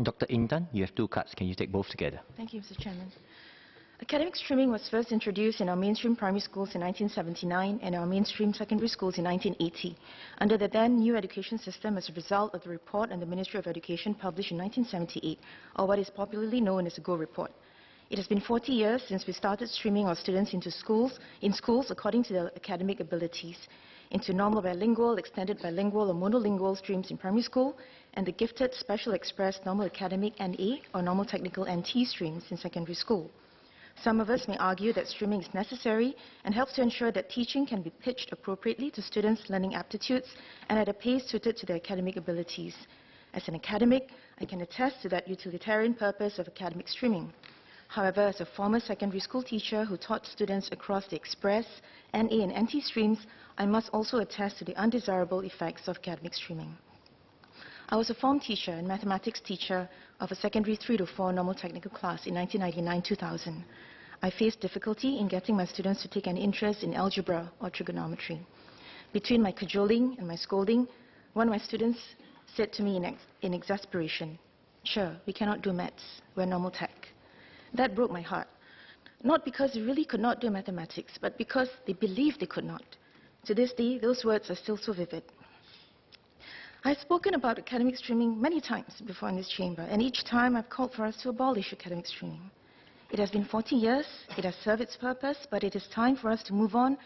Dr. Intan, you have 2 cards. Can you take both together? Thank you, Mr. Chairman. Academic streaming was first introduced in our mainstream primary schools in 1979 and our mainstream secondary schools in 1980 under the then new education system as a result of the report on the Ministry of Education published in 1978, or what is popularly known as the GO report. It has been 40 years since we started streaming our students in schools according to their academic abilities, into normal bilingual, extended bilingual or monolingual streams in primary school, and the gifted special express normal academic NA or normal technical NT streams in secondary school. Some of us may argue that streaming is necessary and helps to ensure that teaching can be pitched appropriately to students' learning aptitudes and at a pace suited to their academic abilities. As an academic, I can attest to that utilitarian purpose of academic streaming. However, as a former secondary school teacher who taught students across the Express, NA and NT streams, I must also attest to the undesirable effects of academic streaming. I was a form teacher and mathematics teacher of a secondary 3 to 4 normal technical class in 1999-2000. I faced difficulty in getting my students to take an interest in algebra or trigonometry. Between my cajoling and my scolding, one of my students said to me in exasperation, "Sure, we cannot do maths, we're normal tech." That broke my heart. Not because they really could not do mathematics, but because they believed they could not. To this day, those words are still so vivid. I've spoken about academic streaming many times before in this chamber, and each time I've called for us to abolish academic streaming. It has been 40 years, it has served its purpose, but it is time for us to move on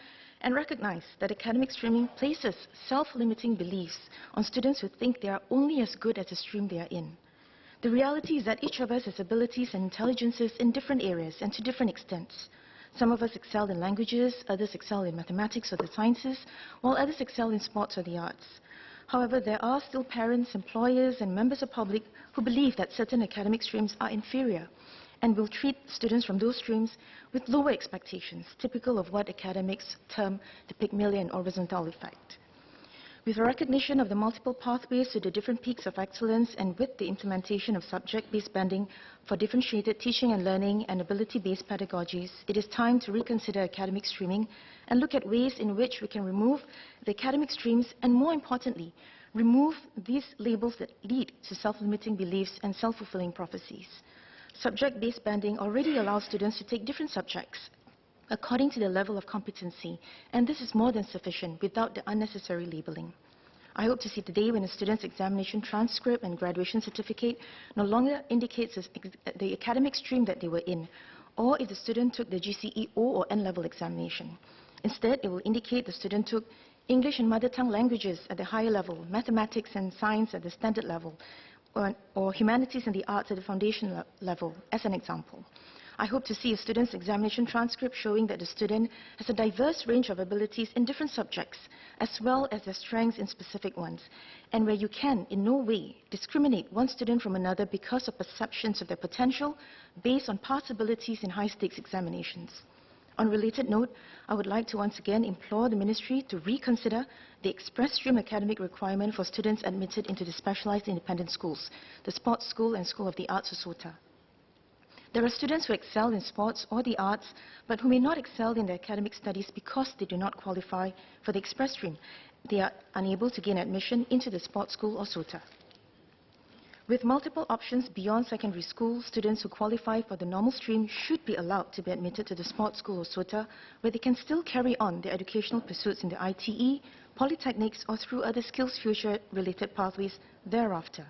and recognize that academic streaming places self-limiting beliefs on students who think they are only as good as the stream they are in. The reality is that each of us has abilities and intelligences in different areas and to different extents. Some of us excel in languages, others excel in mathematics or the sciences, while others excel in sports or the arts. However, there are still parents, employers, and members of the public who believe that certain academic streams are inferior and will treat students from those streams with lower expectations, typical of what academics term the Pygmalion or horizontal effect. With the recognition of the multiple pathways to the different peaks of excellence and with the implementation of subject-based banding for differentiated teaching and learning and ability-based pedagogies, it is time to reconsider academic streaming and look at ways in which we can remove the academic streams and, more importantly, remove these labels that lead to self-limiting beliefs and self-fulfilling prophecies. Subject-based banding already allows students to take different subjects according to their level of competency, and this is more than sufficient without the unnecessary labeling. I hope to see the day when a student's examination transcript and graduation certificate no longer indicates the academic stream that they were in, or if the student took the GCE O or N-level examination. Instead, it will indicate the student took English and mother tongue languages at the higher level, mathematics and science at the standard level, or humanities and the arts at the foundation level, as an example. I hope to see a student's examination transcript showing that the student has a diverse range of abilities in different subjects, as well as their strengths in specific ones, and where you can, in no way, discriminate one student from another because of perceptions of their potential based on past abilities in high-stakes examinations. On a related note, I would like to once again implore the Ministry to reconsider the express stream academic requirement for students admitted into the specialized independent schools, the Sports School and School of the Arts, or SOTA. There are students who excel in sports or the arts, but who may not excel in their academic studies because they do not qualify for the express stream. They are unable to gain admission into the sports school or SOTA. With multiple options beyond secondary school, students who qualify for the normal stream should be allowed to be admitted to the sports school or SOTA, where they can still carry on their educational pursuits in the ITE, polytechnics, or through other skills future-related pathways thereafter.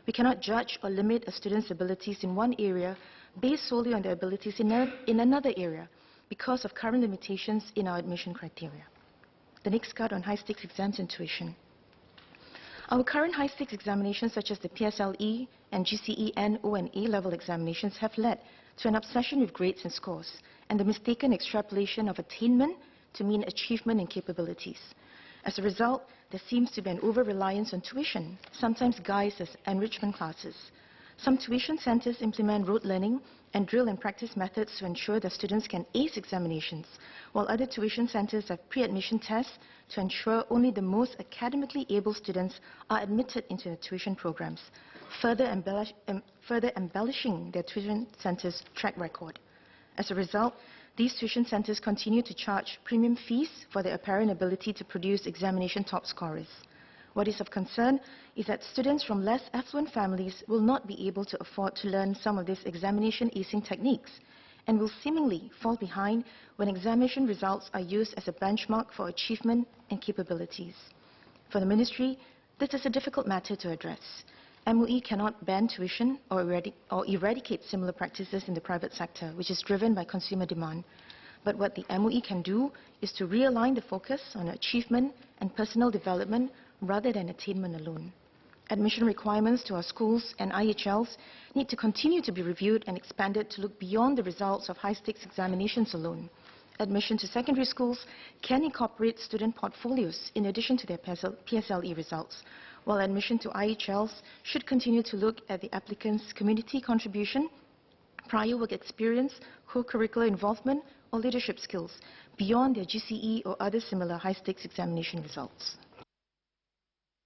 We cannot judge or limit a student's abilities in one area based solely on their abilities in another area because of current limitations in our admission criteria. The next card on high-stakes exams and tuition. Our current high-stakes examinations such as the PSLE and GCE N, O and A-level examinations have led to an obsession with grades and scores and the mistaken extrapolation of attainment to mean achievement and capabilities. As a result, there seems to be an over-reliance on tuition, sometimes guised as enrichment classes. Some tuition centers implement rote learning and drill and practice methods to ensure that students can ace examinations, while other tuition centers have pre-admission tests to ensure only the most academically able students are admitted into the tuition programs, further embellishing their tuition centers' track record. As a result, these tuition centers continue to charge premium fees for their apparent ability to produce examination top scorers. What is of concern is that students from less affluent families will not be able to afford to learn some of these examination acing techniques and will seemingly fall behind when examination results are used as a benchmark for achievement and capabilities. For the Ministry, this is a difficult matter to address. MOE cannot ban tuition or eradicate similar practices in the private sector, which is driven by consumer demand. But what the MOE can do is to realign the focus on achievement and personal development rather than attainment alone. Admission requirements to our schools and IHLs need to continue to be reviewed and expanded to look beyond the results of high-stakes examinations alone. Admission to secondary schools can incorporate student portfolios in addition to their PSLE results, while admission to IHLs should continue to look at the applicant's community contribution, prior work experience, co-curricular involvement, or leadership skills beyond their GCE or other similar high-stakes examination results.